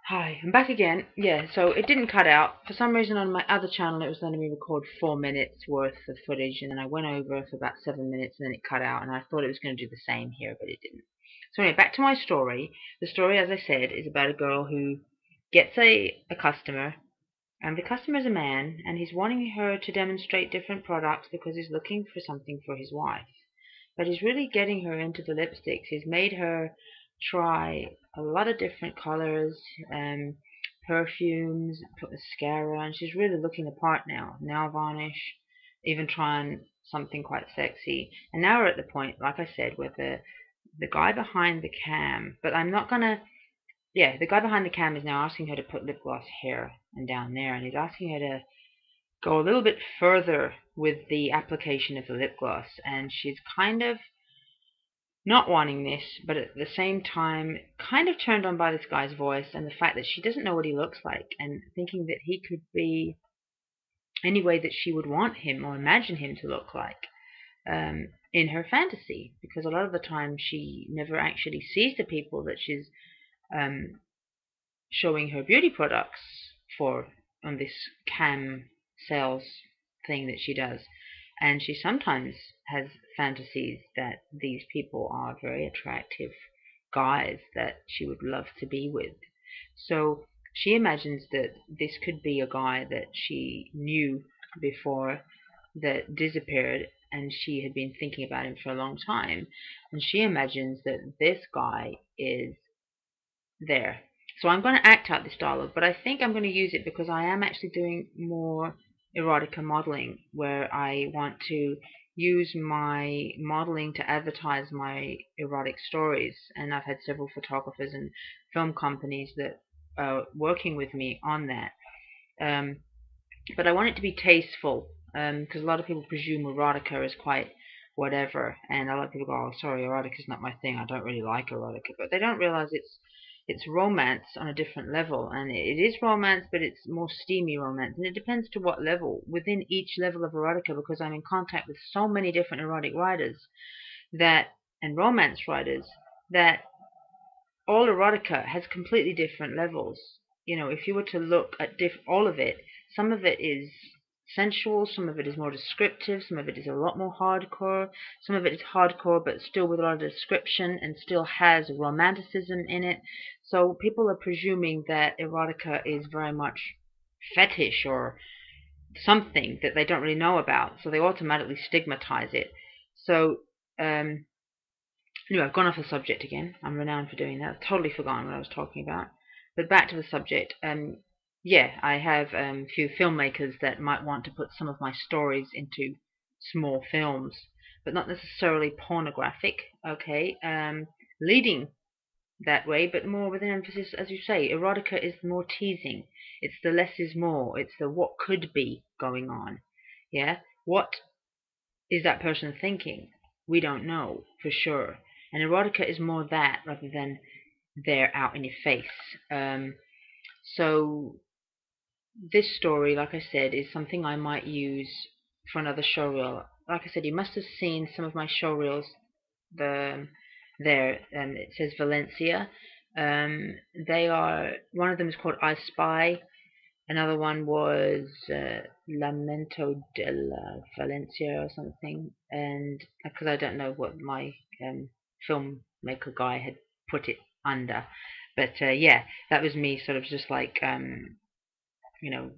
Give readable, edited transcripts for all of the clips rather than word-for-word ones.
Hi, I'm back again. Yeah, so it didn't cut out. For some reason on my other channel it was letting me record 4 minutes worth of footage, and then I went over for about 7 minutes and then it cut out, and I thought it was going to do the same here, but it didn't. So anyway, back to my story. The story, as I said, is about a girl who gets a customer, and the customer is a man, and he's wanting her to demonstrate different products because he's looking for something for his wife. But he's really getting her into the lipsticks. He's made her try a lot of different colors, um, perfumes, put mascara, and she's really looking the part now. Nail varnish, even trying something quite sexy. And now we're at the point, like I said, where the guy behind the cam, but I'm not gonna, yeah, the guy behind the cam is now asking her to put lip gloss here and down there, and he's asking her to go a little bit further with the application of the lip gloss, and she's kind of not wanting this, but at the same time kind of turned on by this guy's voice and the fact that she doesn't know what he looks like, and thinking that he could be any way that she would want him or imagine him to look like in her fantasy, because a lot of the time she never actually sees the people that she's um, showing her beauty products for on this cam sales thing that she does. And she sometimes has fantasies that these people are very attractive guys that she would love to be with. So she imagines that this could be a guy that she knew before that disappeared, and she had been thinking about him for a long time. And she imagines that this guy is there. So I'm going to act out this dialogue, but I think I'm going to use it because I am actually doing more erotica modeling, where I want to use my modeling to advertise my erotic stories. And I've had several photographers and film companies that are working with me on that. Um, but I want it to be tasteful, because a lot of people presume erotica is quite whatever, and a lot of people go, "Oh, sorry, erotica is not my thing. I don't really like erotica," but they don't realize it's romance on a different level, and it is romance, but it's more steamy romance, and it depends to what level within each level of erotica, because I'm in contact with so many different erotic writers that and romance writers that all erotica has completely different levels. You know, if you were to look at all of it, some of it is sensual, some of it is more descriptive, some of it is a lot more hardcore, some of it is hardcore but still with a lot of description and still has romanticism in it. So people are presuming that erotica is very much fetish or something that they don't really know about, so they automatically stigmatize it. So anyway, I've gone off the subject again. I'm renowned for doing that. I've totally forgotten what I was talking about. But back to the subject. Yeah, I have a few filmmakers that might want to put some of my stories into small films, but not necessarily pornographic. Okay, leading that way, but more with an emphasis, as you say, erotica is more teasing. It's the less is more. It's the what could be going on. Yeah, what is that person thinking? We don't know for sure. And erotica is more that rather than they're out in your face. So this story, like I said, is something I might use for another showreel. Like I said, you must have seen some of my showreels. The there, it says Valencia. They are, one of them is called I Spy. Another one was Lamento de la Valencia or something, and because I don't know what my filmmaker guy had put it under, but yeah, that was me sort of just like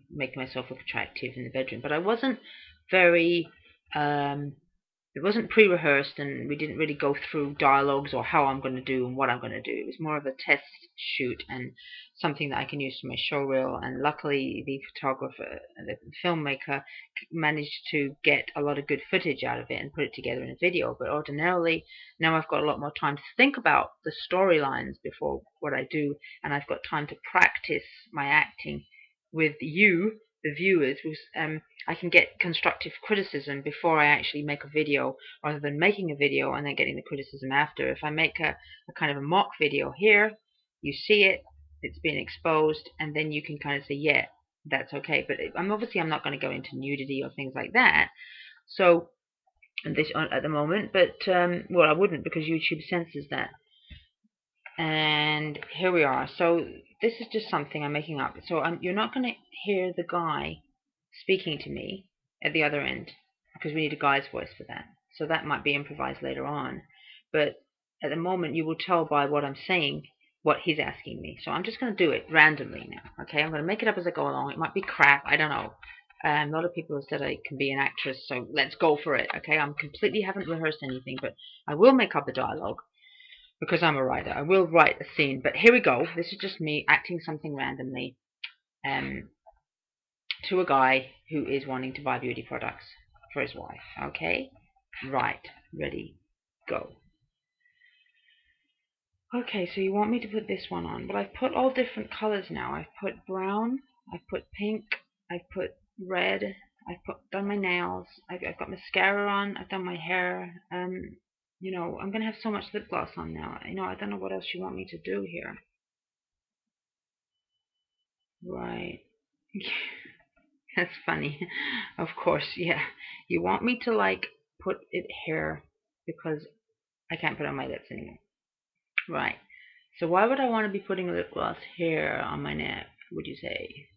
making myself look attractive in the bedroom. But I wasn't very um, it wasn't pre-rehearsed, and we didn't really go through dialogues or how I'm going to do and what I'm going to do. It was more of a test shoot and something that I can use for my show reel. And luckily, the photographer, the filmmaker, managed to get a lot of good footage out of it and put it together in a video. But ordinarily, now I've got a lot more time to think about the storylines before what I do, and I've got time to practice my acting with you, the viewers, I can get constructive criticism before I actually make a video, rather than making a video and then getting the criticism after. If I make a kind of a mock video here, you see it, it's been exposed, and then you can kind of say, yeah, that's okay. But I'm not going to go into nudity or things like that. So this at the moment, but well, I wouldn't, because YouTube censors that. And here we are. So this is just something I'm making up. So you're not going to hear the guy speaking to me at the other end, because we need a guy's voice for that. So that might be improvised later on. But at the moment, you will tell by what I'm saying what he's asking me. So I'm just going to do it randomly now. Okay, I'm going to make it up as I go along. It might be crap. I don't know. A lot of people have said I can be an actress, so let's go for it. Okay, haven't rehearsed anything, but I will make up the dialogue because I'm a writer. I will write a scene. But here we go. This is just me acting something randomly to a guy who is wanting to buy beauty products for his wife. Okay? Right. Ready. Go. Okay, so you want me to put this one on, but I've put all different colors now. I've put brown, I've put pink, I've put red, done my nails, I've got mascara on, I've done my hair. You know, I'm gonna have so much lip gloss on now. You know, I don't know what else you want me to do here. Right. That's funny. Of course, yeah. You want me to like put it here because I can't put it on my lips anymore. Right. So why would I want to be putting lip gloss here on my neck, would you say?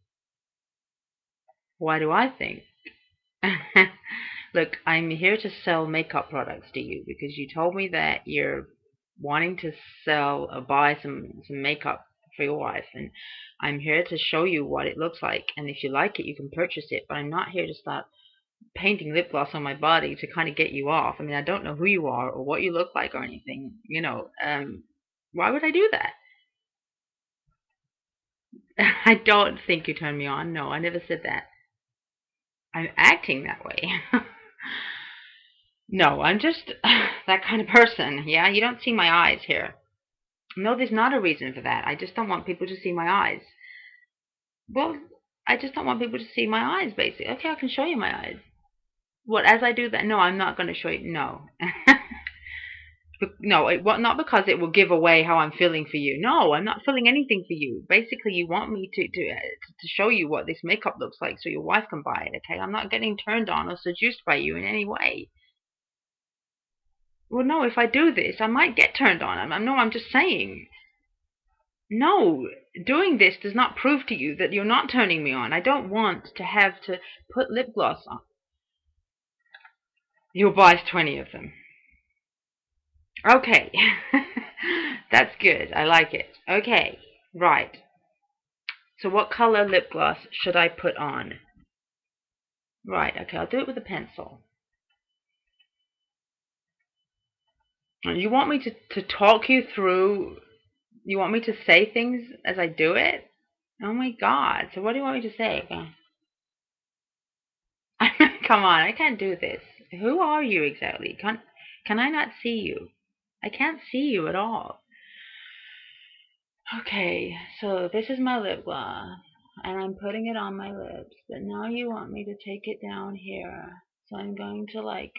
Why do I think? Look, I'm here to sell makeup products to you because you told me that you're wanting to sell or buy some makeup for your wife, and I'm here to show you what it looks like, and if you like it you can purchase it, but I'm not here to start painting lip gloss on my body to kind of get you off. I mean, I don't know who you are or what you look like or anything, you know. Why would I do that? I don't think you turned me on. No, I never said that. I'm acting that way. No, I'm just that kind of person. Yeah, you don't see my eyes here. No, there's not a reason for that. I just don't want people to see my eyes. Well, I just don't want people to see my eyes, basically. Okay, I can show you my eyes. What, as I do that? No, I'm not going to show you. No. No, not because it will give away how I'm feeling for you. No, I'm not feeling anything for you. Basically, you want me to show you what this makeup looks like so your wife can buy it, okay? I'm not getting turned on or seduced by you in any way. Well, no, if I do this, I might get turned on. I'm just saying. No, doing this does not prove to you that you're not turning me on. I don't want to have to put lip gloss on. You'll buy 20 of them. Okay. That's good. I like it. Okay. Right. So what color lip gloss should I put on? Right. Okay, I'll do it with a pencil. You want me to talk you through? You want me to say things as I do it? Oh my God. So what do you want me to say? Come on, I can't do this. Who are you exactly? Can I not see you? I can't see you at all. Okay, so this is my lip gloss, and I'm putting it on my lips, but now you want me to take it down here. So I'm going to like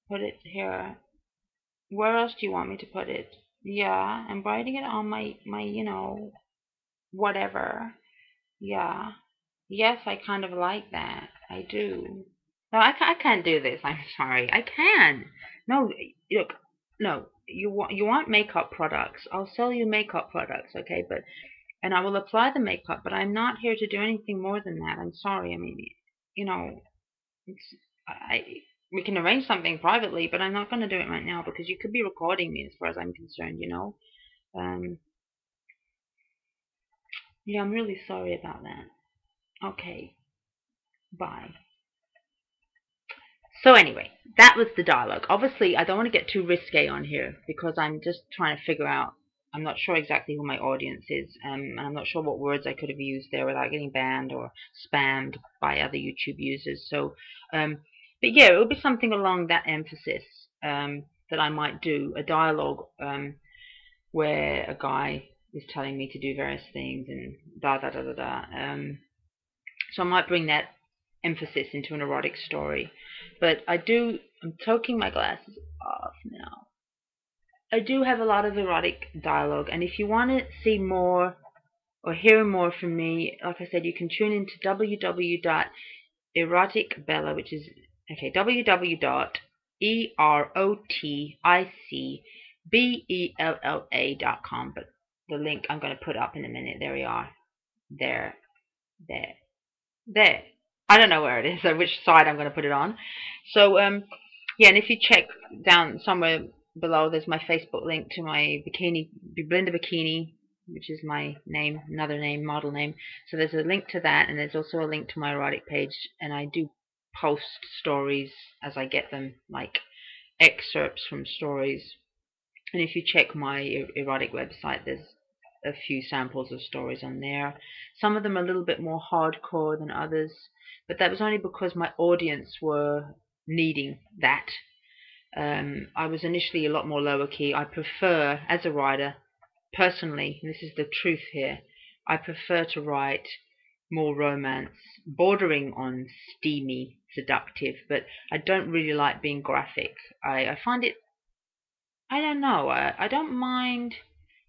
put it here. Where else do you want me to put it? Yeah, I'm writing it on my, you know, whatever. Yeah. Yes, I kind of like that. I do. No, I can't do this. I'm sorry. I can. No, look. No, you want makeup products. I'll sell you makeup products, okay? And I will apply the makeup, but I'm not here to do anything more than that. I'm sorry. I mean, you know, it's I we can arrange something privately, but I'm not going to do it right now because you could be recording me as far as I'm concerned, you know. Um, yeah, I'm really sorry about that. Okay, bye. So anyway, that was the dialogue. Obviously, I don't want to get too risque on here because I'm just trying to figure out. I'm not sure exactly who my audience is, and I'm not sure what words I could have used there without getting banned or spammed by other YouTube users. So, but yeah, it will be something along that emphasis that I might do a dialogue where a guy is telling me to do various things and da da da da da. So I might bring that emphasis into an erotic story. But I'm taking my glasses off now. I do have a lot of erotic dialogue, and if you want to see more or hear more from me, like I said, you can tune into www.eroticbella, which is, okay, www.eroticbella, ModelBabe1000.com, but the link I'm going to put up in a minute. There we are. There, there, there. I don't know where it is, or which side I'm going to put it on. So, yeah, and if you check down somewhere below, there's my Facebook link to my bikini, Blender Bikini, which is my name, another name, model name. So there's a link to that, and there's also a link to my erotic page, and I do post stories as I get them, like excerpts from stories. And if you check my erotic website, there's a few samples of stories on there. Some of them are a little bit more hardcore than others, but that was only because my audience were needing that. I was initially a lot more lower key. I prefer, as a writer, personally, and this is the truth here, I prefer to write more romance, bordering on steamy, seductive, but I don't really like being graphic. I find it, I don't know, I don't mind.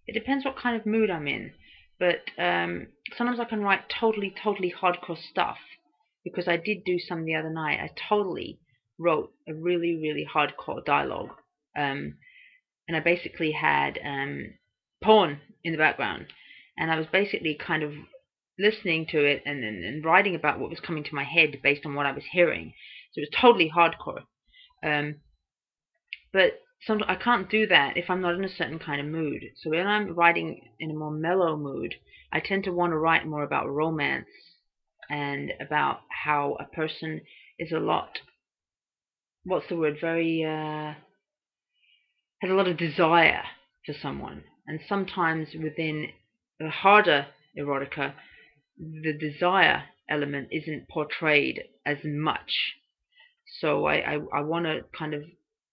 It depends what kind of mood I'm in. But sometimes I can write totally hardcore stuff, because I did do some the other night. I totally wrote a really hardcore dialogue. And I basically had porn in the background. And I was basically kind of listening to it and writing about what was coming to my head based on what I was hearing. So it was totally hardcore. But I can't do that if I'm not in a certain kind of mood. So when I'm writing in a more mellow mood, I tend to want to write more about romance and about how a person is a lot, what's the word, very, has a lot of desire for someone. And sometimes within the harder erotica, the desire element isn't portrayed as much. So I want to kind of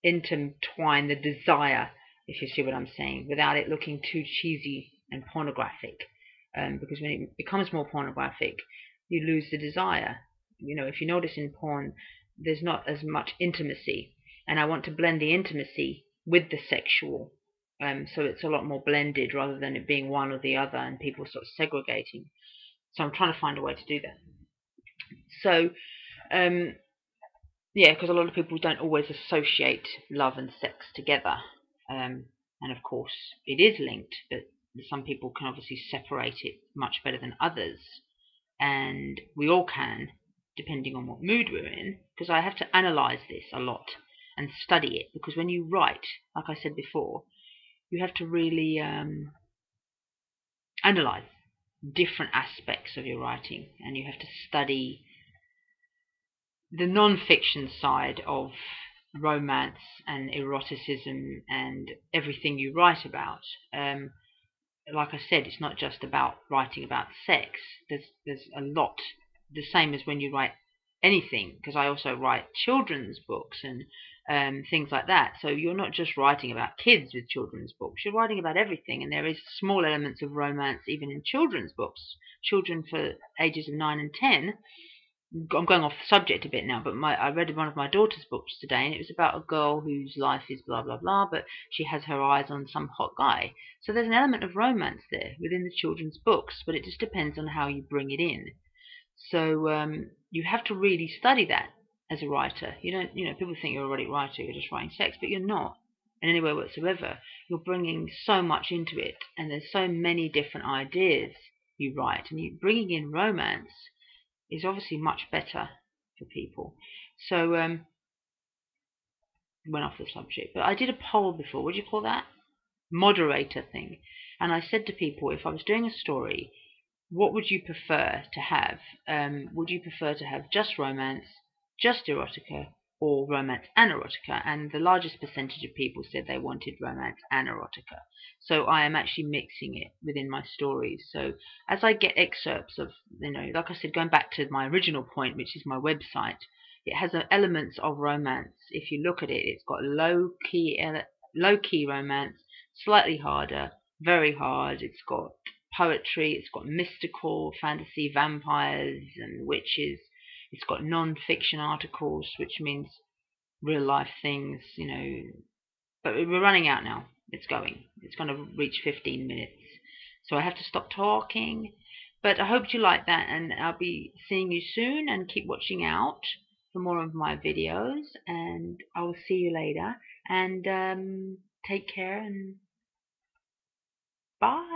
intertwine the desire, if you see what I'm saying, without it looking too cheesy and pornographic. Because when it becomes more pornographic, you lose the desire. You know, if you notice in porn, there's not as much intimacy, and I want to blend the intimacy with the sexual. So it's a lot more blended rather than it being one or the other and people sort of segregating. So I'm trying to find a way to do that. So, yeah, because a lot of people don't always associate love and sex together. And of course, it is linked, but some people can obviously separate it much better than others. And we all can, depending on what mood we're in, because I have to analyze this a lot and study it. Because when you write, like I said before, you have to really analyze different aspects of your writing, and you have to study the non-fiction side of romance and eroticism and everything you write about. Like I said, it's not just about writing about sex. There's a lot. The same as when you write anything, because I also write children's books and things like that. So you're not just writing about kids with children's books. You're writing about everything, and there is small elements of romance even in children's books. Children for ages of 9 and 10. I'm going off the subject a bit now, but I read one of my daughter's books today, and it was about a girl whose life is blah blah blah, but she has her eyes on some hot guy. So there's an element of romance there within the children's books, but it just depends on how you bring it in. So you have to really study that as a writer. You don't, people think you're a erotic writer, you're just writing sex, but you're not in any way whatsoever. You're bringing so much into it, and there's so many different ideas you write, and you bringing in romance is obviously much better for people. So, went off the subject, but I did a poll before. What do you call that? Moderator thing. And I said to people, if I was doing a story, what would you prefer to have? Would you prefer to have just romance, just erotica, or romance and erotica? And the largest percentage of people said they wanted romance and erotica. So I am actually mixing it within my stories. So as I get excerpts of, like I said, going back to my original point, which is my website, it has elements of romance. If you look at it, it's got low key romance, slightly harder, very hard. It's got poetry, it's got mystical fantasy, vampires and witches. It's got non-fiction articles, which means real life things, But we're running out now. It's going to reach 15 minutes. So I have to stop talking. But I hope you like that, and I'll be seeing you soon, and keep watching out for more of my videos, and I will see you later. And take care and bye.